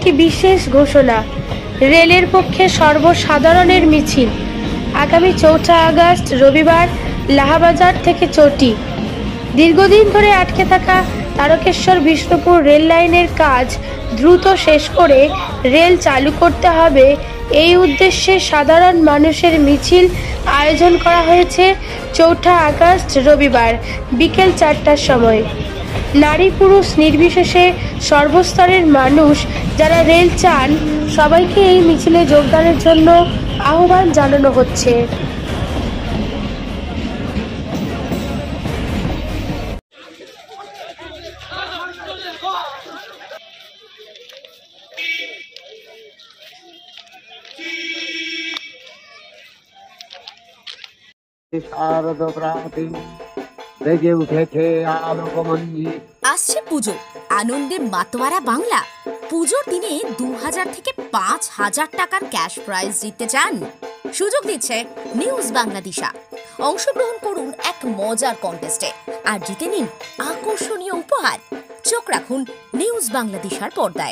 একটি বিশেষ ঘোষণা, রেলের পক্ষে সর্বসাধারণের মিছিল আগামী ৪ আগস্ট রবিবার লাহাবাজার থেকে চটি। দীর্ঘদিন ধরে আটকে থাকা তারকেশ্বর বিষ্ণুপুর রেল লাইনের কাজ দ্রুত শেষ করে রেল চালু করতে হবে, এই উদ্দেশ্যে সাধারণ মানুষের মিছিল আয়োজন করা হয়েছে ৪ আগস্ট রবিবার বিকেল ৪টার সময়। নারী পুরুষ নির্বিশেষে সর্বস্তরের মানুষ যারা রেল চান সবাইকে এই মিছিলে যোগদানের জন্য আহ্বান জানানো হচ্ছে। আসছে পুজো, আনন্দে মাতোয়ারা বাংলা। পুজোর দিনে ২,০০০ থেকে ৫,০০০ টাকার ক্যাশ প্রাইজ জিততে চান? সুযোগ দিচ্ছে নিউজ বাংলাদেশা। অংশগ্রহণ করুন এক মজার কন্টেস্টে আর জিতে নিন আকর্ষণীয় উপহার। চোখ রাখুন নিউজ বাংলাদেশার পর্দায়।